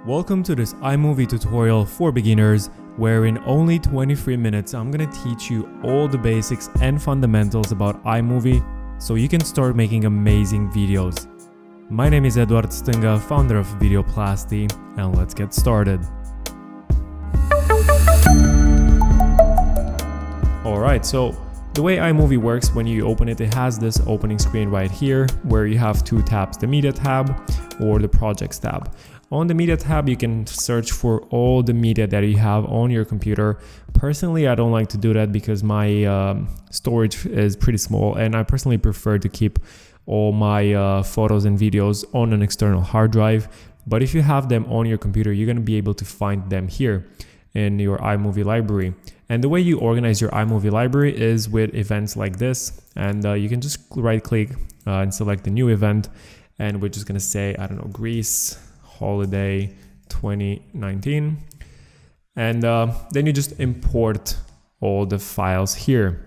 Welcome to this iMovie tutorial for beginners, where in only 23 minutes I'm gonna teach you all the basics and fundamentals about iMovie so you can start making amazing videos. My name is Edward Stinga, founder of Videoplasty, and let's get started. Alright, so the way iMovie works, when you open it, it has this opening screen right here where you have two tabs, the Media tab or the Projects tab. On the Media tab, you can search for all the media that you have on your computer. Personally, I don't like to do that because my storage is pretty small, and I personally prefer to keep all my photos and videos on an external hard drive. But if you have them on your computer, you're going to be able to find them here in your iMovie library. And the way you organize your iMovie library is with events like this, and you can just right click and select the new event, and we're just going to say, I don't know, Greece Holiday 2019, and then you just import all the files here.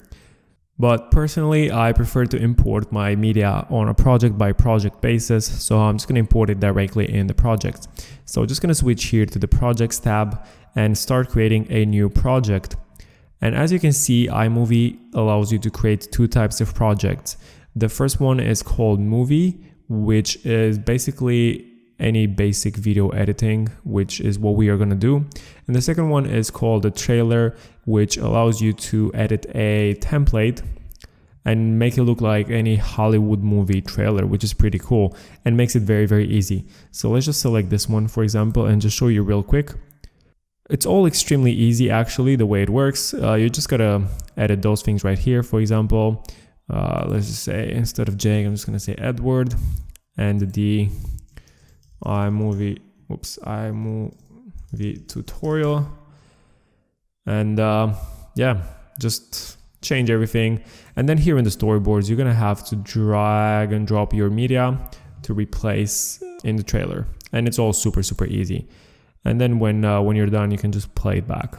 But personally, I prefer to import my media on a project by project basis, so I'm just going to import it directly in the project. So just going to switch here to the Projects tab and start creating a new project. And as you can see, iMovie allows you to create two types of projects. The first one is called Movie, which is basically any basic video editing, which is what we are going to do. And the second one is called the Trailer, which allows you to edit a template and make it look like any Hollywood movie trailer, which is pretty cool and makes it very, very easy. So let's just select this one, for example, and just show you real quick. It's all extremely easy, actually, the way it works. You just gotta edit those things right here. For example, let's just say, instead of Jake, I'm just gonna say Edward, and the iMovie tutorial, and yeah, just change everything. And then here in the storyboards, you're gonna have to drag and drop your media to replace in the trailer, and it's all super easy. And then when you're done, you can just play it back.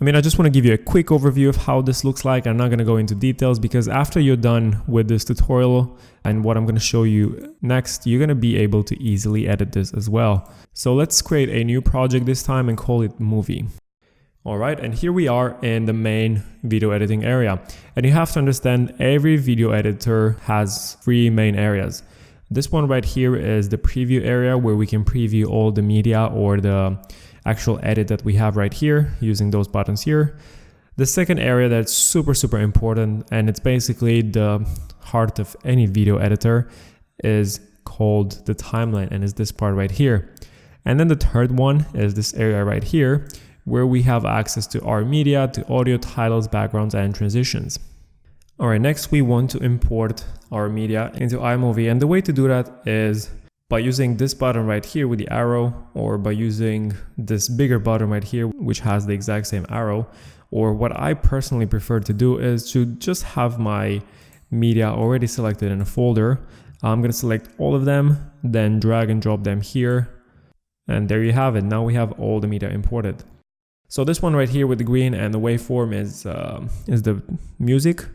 I just want to give you a quick overview of how this looks like. I'm not going to go into details because after you're done with this tutorial and what I'm going to show you next, you're going to be able to easily edit this as well. So let's create a new project this time and call it Movie. All right, and here we are in the main video editing area. And you have to understand every video editor has three main areas. This one right here is the preview area where we can preview all the media or the actual edit that we have right here using those buttons here. The second area that's super important, and it's basically the heart of any video editor, is called the timeline, and is this part right here. And then the third one is this area right here where we have access to our media, to audio, titles, backgrounds, and transitions. All right, next we want to import our media into iMovie, and the way to do that is by using this button right here with the arrow, or by using this bigger button right here which has the exact same arrow. Or what I personally prefer to do is to just have my media already selected in a folder. I'm going to select all of them, then drag and drop them here, and there you have it. Now we have all the media imported. So this one right here with the green and the waveform is the music.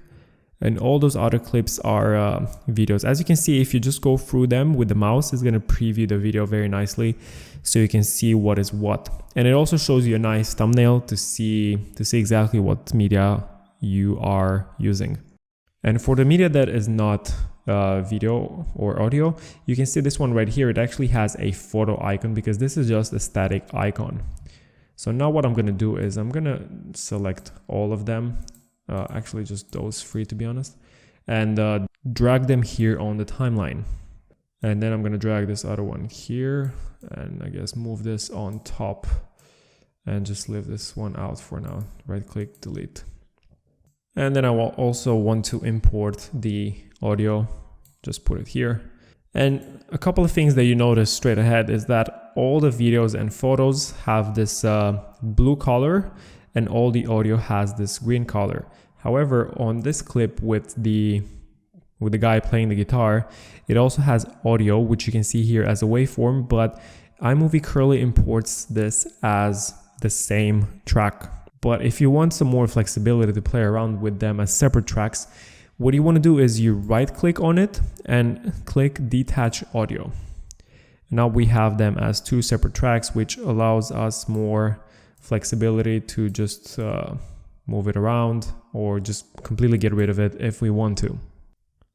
And all those other clips are videos. As you can see, if you just go through them with the mouse, it's going to preview the video very nicely so you can see what is what. And it also shows you a nice thumbnail to see exactly what media you are using. And for the media that is not video or audio, you can see this one right here. It actually has a photo icon because this is just a static icon. So now what I'm going to do is I'm going to select all of them. Actually just those three, to be honest, and drag them here on the timeline. And then I'm going to drag this other one here, and I guess move this on top, and just leave this one out for now. Right click, delete. And then I will also want to import the audio, just put it here. And a couple of things that you notice straight ahead is that all the videos and photos have this blue color, and all the audio has this green color. However, on this clip with the guy playing the guitar, it also has audio, which you can see here as a waveform, but iMovie currently imports this as the same track. But if you want some more flexibility to play around with them as separate tracks, What you want to do is you right click on it and click Detach Audio. Now we have them as two separate tracks, which allows us more flexibility to just move it around or just completely get rid of it if we want to.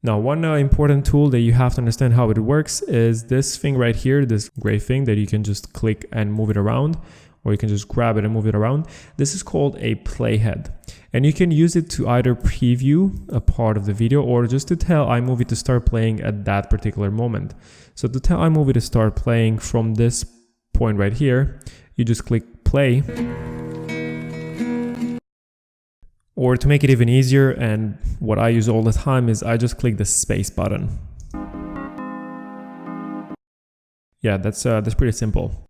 Now, one important tool that you have to understand how it works is this thing right here, this gray thing that you can just click and move it around, or you can just grab it and move it around. This is called a playhead, and you can use it to either preview a part of the video or just to tell iMovie to start playing at that particular moment. So to tell iMovie to start playing from this point right here, you just click play. Or to make it even easier, and what I use all the time, is I just click the space button. Yeah, that's pretty simple.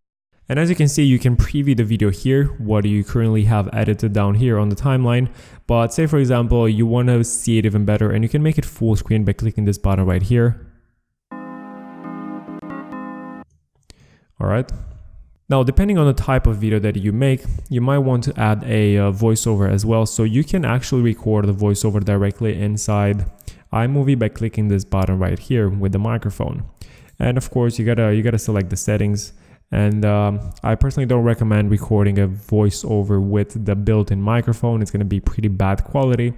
And as you can see, you can preview the video here, what you currently have edited down here on the timeline. But say for example, you want to see it even better, and you can make it full screen by clicking this button right here. All right. Now, depending on the type of video that you make, you might want to add a voiceover as well. So you can actually record the voiceover directly inside iMovie by clicking this button right here with the microphone. And of course, you gotta select the settings. And I personally don't recommend recording a voiceover with the built-in microphone. It's gonna be pretty bad quality.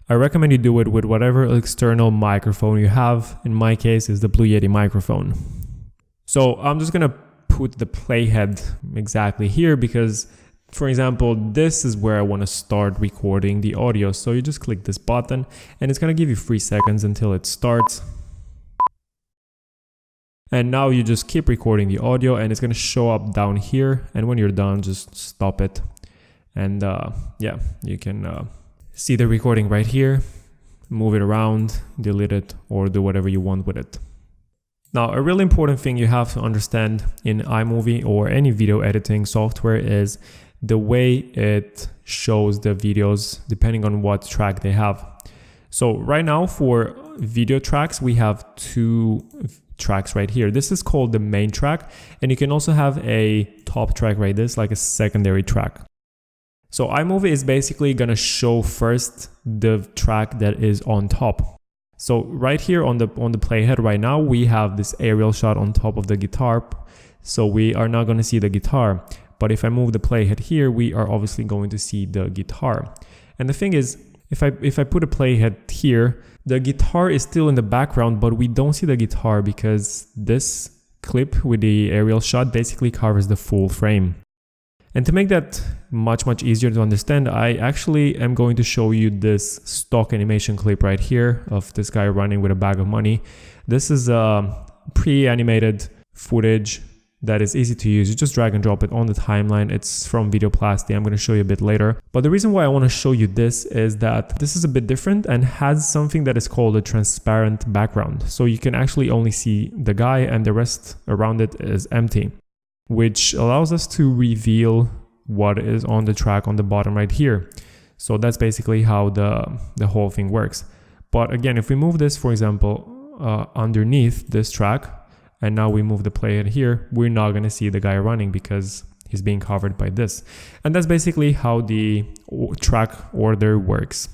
I recommend you do it with whatever external microphone you have. In my case, is the Blue Yeti microphone. So I'm just gonna put the playhead exactly here because, for example, this is where I want to start recording the audio. So you just click this button and it's going to give you 3 seconds until it starts. And now you just keep recording the audio and it's going to show up down here. And when you're done, just stop it. And yeah, you can see the recording right here, move it around, delete it, or do whatever you want with it. Now, a really important thing you have to understand in iMovie or any video editing software is the way it shows the videos depending on what track they have. So right now for video tracks, we have 2 tracks right here. This is called the main track, and you can also have a top track right this, like a secondary track. So iMovie is basically gonna show first the track that is on top. So right here on the playhead right now, we have this aerial shot on top of the guitar. So we are not going to see the guitar. But if I move the playhead here, we are obviously going to see the guitar. And the thing is, if I put a playhead here, the guitar is still in the background, but we don't see the guitar because this clip with the aerial shot basically covers the full frame. And to make that much easier to understand, I actually am going to show you this stock animation clip right here of this guy running with a bag of money. This is pre-animated footage that is easy to use. You just drag and drop it on the timeline. It's from Videoplasty. I'm going to show you a bit later. But the reason why I want to show you this is that this is a bit different and has something that is called a transparent background. So you can actually only see the guy and the rest around it is empty, which allows us to reveal what is on the track on the bottom right here. So that's basically how the whole thing works. But again, if we move this, for example, underneath this track, and now we move the playhead here, we're not going to see the guy running because he's being covered by this. And that's basically how the track order works.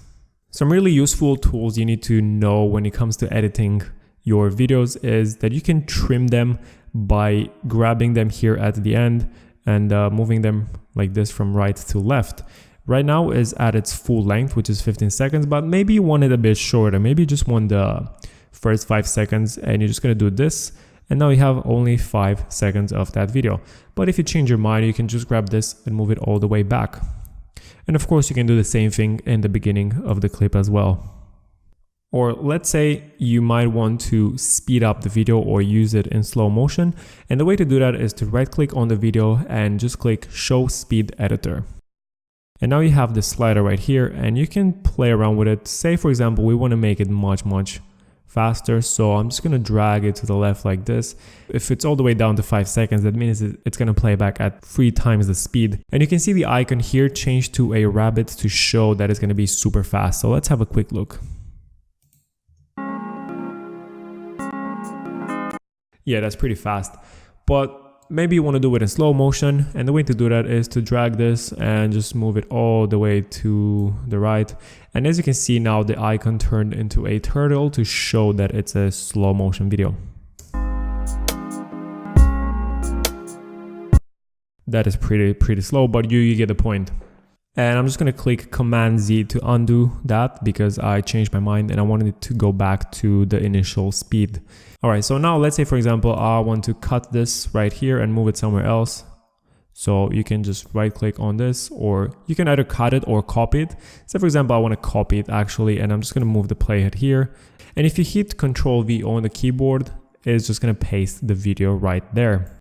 Some really useful tools you need to know when it comes to editing your videos is that you can trim them by grabbing them here at the end and moving them like this from right to left. Right now is at its full length, which is 15 seconds, but maybe you want it a bit shorter. Maybe you just want the first 5 seconds and you're just going to do this. And now you have only 5 seconds of that video. But if you change your mind, you can just grab this and move it all the way back. And of course, you can do the same thing in the beginning of the clip as well. Or let's say you might want to speed up the video or use it in slow motion. And the way to do that is to right click on the video and just click Show Speed Editor. And now you have this slider right here and you can play around with it. Say, for example, we want to make it much faster. So I'm just going to drag it to the left like this. If it's all the way down to 5 seconds, that means it's going to play back at 3 times the speed. And you can see the icon here change to a rabbit to show that it's going to be super fast. So let's have a quick look. Yeah, that's pretty fast. But maybe you want to do it in slow motion, and the way to do that is to drag this and just move it all the way to the right. And as you can see now, the icon turned into a turtle to show that it's a slow motion video. That is pretty slow, but you get the point. And I'm just going to click Command Z to undo that because I changed my mind and I wanted it to go back to the initial speed. All right, so now let's say, for example, I want to cut this right here and move it somewhere else. So you can just right click on this, or you can either cut it or copy it. So for example, I want to copy it actually, and I'm just going to move the playhead here. And if you hit Ctrl V on the keyboard, it's just going to paste the video right there.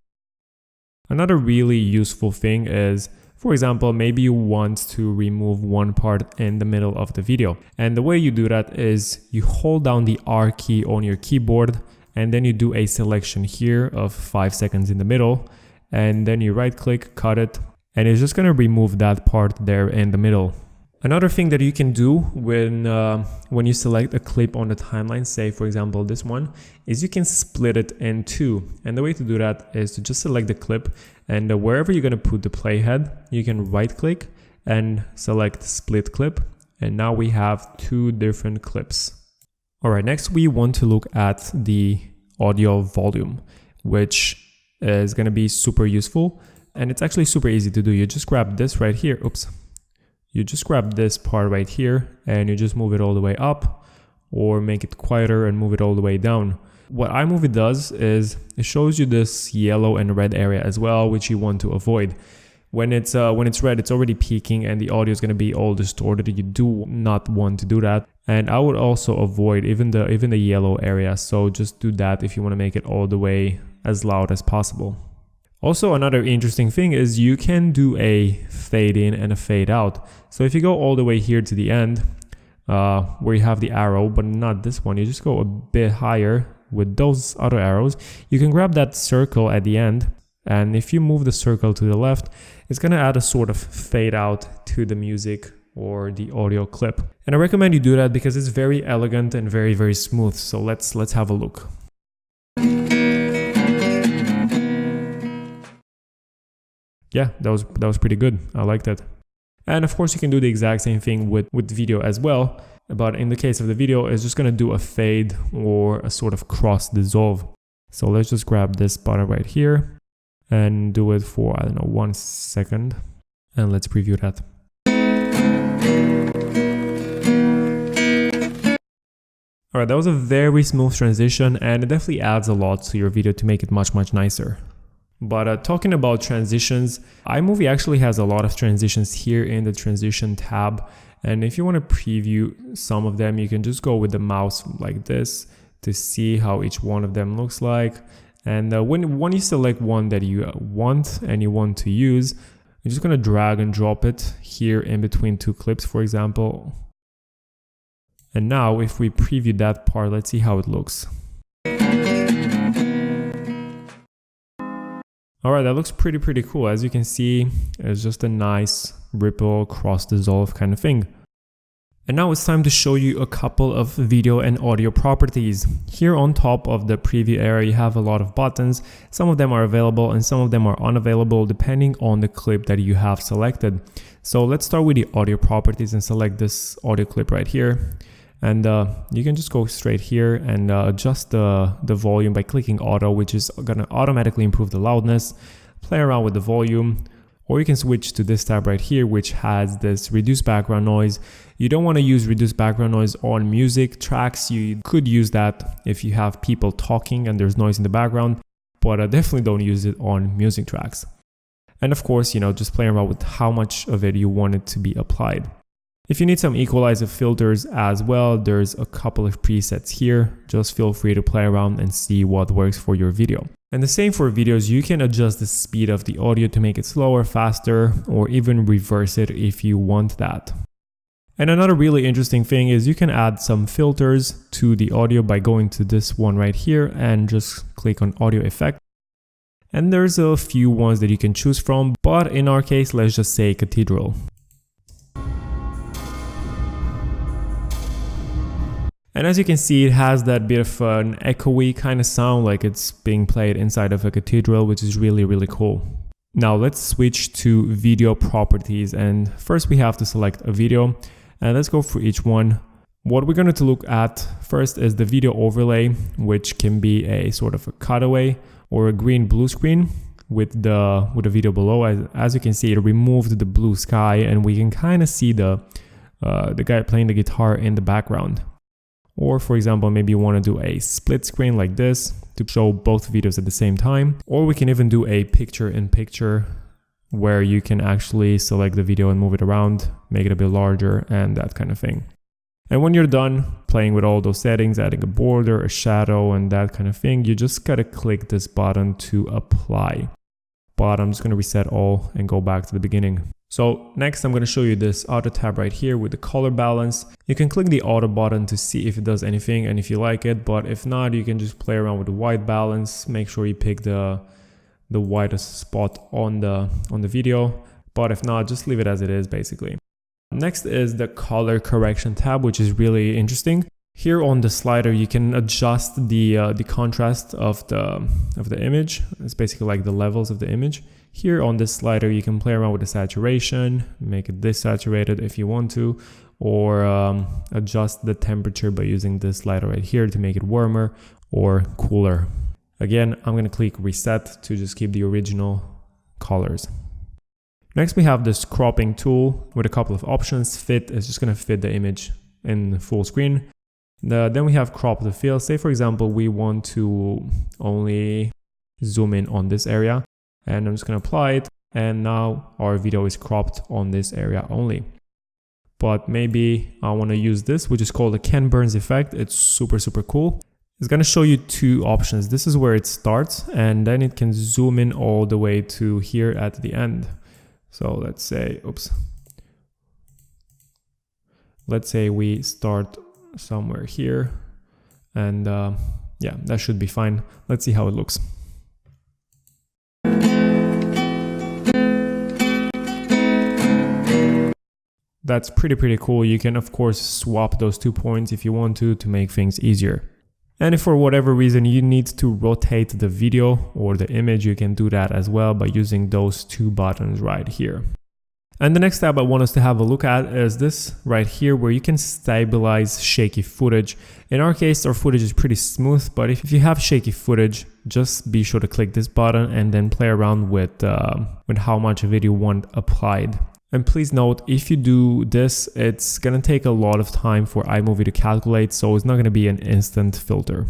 Another really useful thing is, for example, maybe you want to remove one part in the middle of the video. And the way you do that is you hold down the R key on your keyboard, and then you do a selection here of 5 seconds in the middle, and then you right click, cut it, and it's just going to remove that part there in the middle. Another thing that you can do when you select a clip on the timeline, say for example this one, is you can split it in two. And the way to do that is to just select the clip, and wherever you're going to put the playhead, you can right click and select split clip, and now we have two different clips. Alright, next we want to look at the audio volume, which is going to be super useful, and it's actually super easy to do. You just grab this right here, you just grab this part right here and you just move it all the way up, or make it quieter and move it all the way down. What iMovie does is it shows you this yellow and red area as well, which you want to avoid. When it's red, it's already peaking and the audio is going to be all distorted. You do not want to do that. And I would also avoid even the yellow area. So just do that if you want to make it all the way as loud as possible. Also, another interesting thing is you can do a fade in and a fade out. So if you go all the way here to the end, where you have the arrow, but not this one, you just go a bit higher with those other arrows. You can grab that circle at the end, and if you move the circle to the left, it's going to add a sort of fade out to the music or the audio clip. And I recommend you do that because it's very elegant and very smooth. So let's have a look. Yeah, that was pretty good. I liked it. And of course you can do the exact same thing with video as well, but in the case of the video, it's just going to do a fade or a sort of cross dissolve. So let's just grab this button right here and do it for, I don't know, 1 second, and let's preview that. Alright, that was a very smooth transition, and it definitely adds a lot to your video to make it much nicer. But talking about transitions, iMovie actually has a lot of transitions here in the transition tab. And if you want to preview some of them, you can just go with the mouse like this to see how each one of them looks like. And when you select one that you want and you want to use, you're just going to drag and drop it here in between two clips, for example. And now if we preview that part, let's see how it looks. Alright, that looks pretty cool. As you can see, it's just a nice ripple cross dissolve kind of thing. And now it's time to show you a couple of video and audio properties. Here on top of the preview area, you have a lot of buttons. Some of them are available and some of them are unavailable depending on the clip that you have selected. So let's start with the audio properties and select this audio clip right here. And you can just go straight here and adjust the volume by clicking auto, which is going to automatically improve the loudness. Play around with the volume, or you can switch to this tab right here, which has this reduce background noise. You don't want to use reduce background noise on music tracks. You could use that if you have people talking and there's noise in the background, but definitely don't use it on music tracks. And of course, just play around with how much of it you want it to be applied. If you need some equalizer filters as well, there's a couple of presets here. Just feel free to play around and see what works for your video. And the same for videos, you can adjust the speed of the audio to make it slower, faster, or even reverse it if you want that. And another really interesting thing is you can add some filters to the audio by going to this one right here and just click on audio effect. And there's a few ones that you can choose from, but in our case, let's just say cathedral. And as you can see, it has that bit of an echoey kind of sound, like it's being played inside of a cathedral, which is really, really cool. Now let's switch to video properties. And first we have to select a video, and let's go through each one. What we're going to look at first is the video overlay, which can be a sort of a cutaway or a green blue screen with the video below. As you can see, it removed the blue sky, and we can kind of see the guy playing the guitar in the background. Or for example, maybe you want to do a split screen like this to show both videos at the same time. Or we can even do a picture-in-picture where you can actually select the video and move it around, make it a bit larger and that kind of thing. And when you're done playing with all those settings, adding a border, a shadow and that kind of thing, you just gotta click this button to apply. But I'm just gonna reset all and go back to the beginning. So next I'm going to show you this auto tab right here with the color balance. You can click the auto button to see if it does anything and if you like it, but if not, you can just play around with the white balance. Make sure you pick the whitest spot on the video, but if not, just leave it as it is basically. Next is the color correction tab, which is really interesting. Here on the slider, you can adjust the contrast of the image. It's basically like the levels of the image. Here on this slider, you can play around with the saturation, make it desaturated if you want to, or adjust the temperature by using this slider right here to make it warmer or cooler. Again, I'm going to click reset to just keep the original colors. Next, we have this cropping tool with a couple of options. Fit is just going to fit the image in full screen. Then we have crop to fill. Say for example, we want to only zoom in on this area, and I'm just going to apply it, and now our video is cropped on this area only. But maybe I want to use this, which is called the Ken Burns effect. It's super cool. It's going to show you two options. This is where it starts, and then it can zoom in all the way to here at the end. So let's say, let's say we start somewhere here, and yeah, that should be fine. Let's see how it looks. That's pretty cool. You can of course swap those 2 points if you want to make things easier. And if for whatever reason you need to rotate the video or the image, you can do that as well by using those 2 buttons right here. And the next tab I want us to have a look at is this right here, where you can stabilize shaky footage. In our case, our footage is pretty smooth, but if you have shaky footage, just be sure to click this button and then play around with how much video you want applied. And please note, if you do this, it's gonna take a lot of time for iMovie to calculate, so it's not gonna be an instant filter.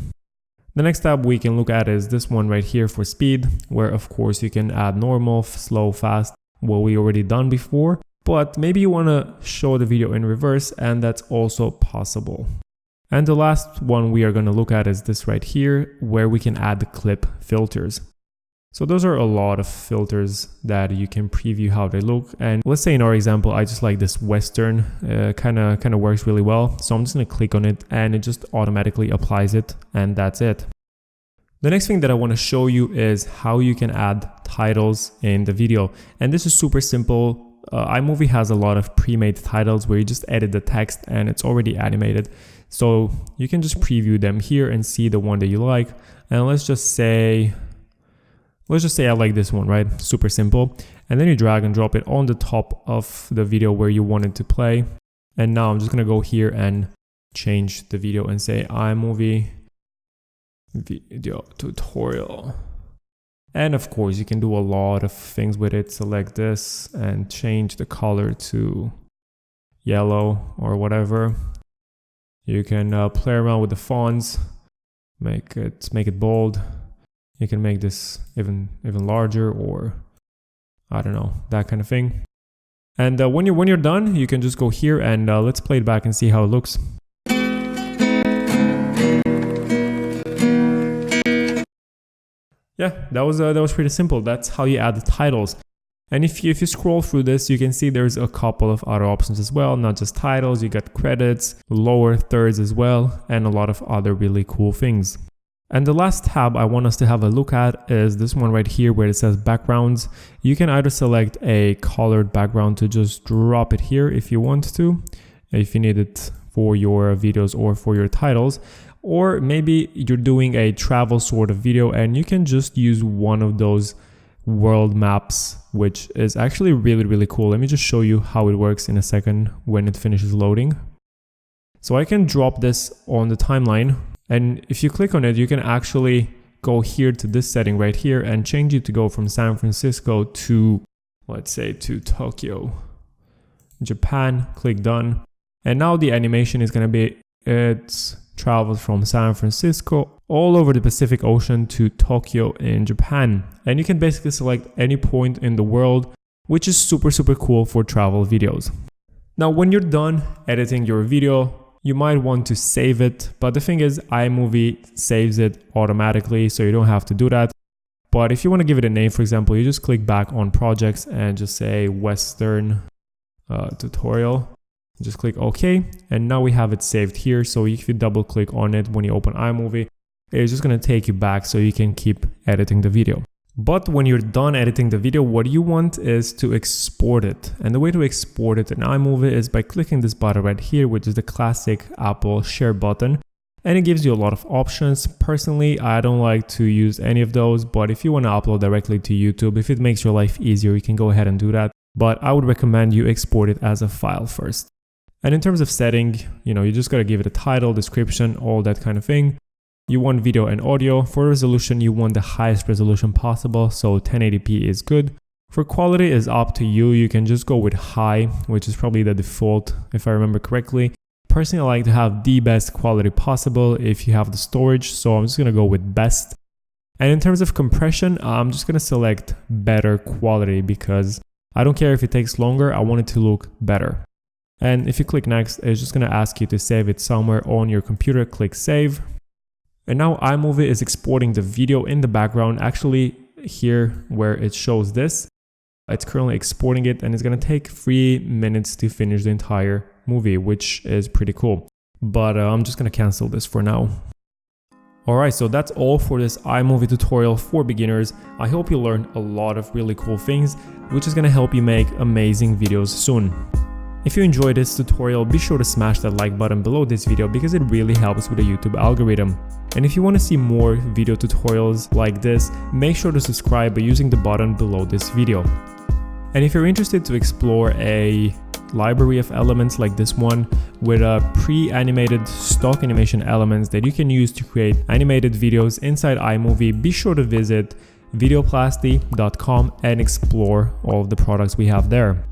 The next tab we can look at is this one right here for speed, where of course you can add normal, slow, fast, what we already done before, but maybe you want to show the video in reverse, and that's also possible. And the last one we are going to look at is this right here, where we can add the clip filters. So those are a lot of filters that you can preview how they look. And let's say in our example, I just like this Western, kind of works really well. So I'm just going to click on it, and it just automatically applies it, and that's it. The next thing that I want to show you is how you can add titles in the video. And this is super simple. iMovie has a lot of pre-made titles where you just edit the text and it's already animated. So you can just preview them here and see the one that you like. And let's just say I like this one, right? Super simple. And then you drag and drop it on the top of the video where you want it to play. And now I'm just going to go here and change the video and say iMovie video tutorial. And of course you can do a lot of things with it. Select this and change the color to yellow or whatever. You can play around with the fonts, make it bold. You can make this even larger, or I don't know, that kind of thing. And when you're done, you can just go here and let's play it back and see how it looks. Yeah, that was pretty simple. That's how you add the titles. And if you scroll through this, you can see there's a couple of other options as well, not just titles. You got credits, lower thirds as well, and a lot of other really cool things. And the last tab I want us to have a look at is this one right here where it says backgrounds. You can either select a colored background to just drop it here if you want to, if you need it for your videos or for your titles. Or maybe you're doing a travel sort of video and you can just use one of those world maps, which is actually really cool. Let me just show you how it works in a second when it finishes loading. So I can drop this on the timeline, and if you click on it, you can actually go here to this setting right here and change it to go from San Francisco to, let's say, to Tokyo, Japan. Click done. And now the animation is going to be, it travels from San Francisco all over the Pacific Ocean to Tokyo in Japan. And you can basically select any point in the world, which is super cool for travel videos. Now, when you're done editing your video, you might want to save it, but the thing is, iMovie saves it automatically, so you don't have to do that. But if you want to give it a name, for example, you just click back on projects and just say Western tutorial. Just click OK, and now we have it saved here. So if you double click on it when you open iMovie, it's just going to take you back so you can keep editing the video. But when you're done editing the video, what you want is to export it. And the way to export it in iMovie is by clicking this button right here, which is the classic Apple share button. And it gives you a lot of options. Personally, I don't like to use any of those, but if you want to upload directly to YouTube, if it makes your life easier, you can go ahead and do that. But I would recommend you export it as a file first. And in terms of setting, you just got to give it a title, description, all that kind of thing. You want video and audio. For resolution, you want the highest resolution possible, so 1080p is good. For quality is up to you. You can just go with high, which is probably the default if I remember correctly. Personally, I like to have the best quality possible if you have the storage, so I'm just going to go with best. And in terms of compression, I'm just going to select better quality because I don't care if it takes longer, I want it to look better. And if you click next, it's just going to ask you to save it somewhere on your computer. Click save. And now iMovie is exporting the video in the background. Actually, here where it shows this, it's currently exporting it, and it's going to take 3 minutes to finish the entire movie, which is pretty cool. But I'm just going to cancel this for now. Alright, so that's all for this iMovie tutorial for beginners. I hope you learned a lot of really cool things, which is going to help you make amazing videos soon. If you enjoyed this tutorial, be sure to smash that like button below this video because it really helps with the YouTube algorithm. And if you want to see more video tutorials like this, make sure to subscribe by using the button below this video. And if you're interested to explore a library of elements like this one with pre-animated stock animation elements that you can use to create animated videos inside iMovie, be sure to visit videoplasty.com and explore all of the products we have there.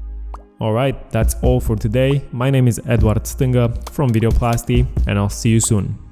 Alright, that's all for today. My name is Edward Stinga from Videoplasty, and I'll see you soon.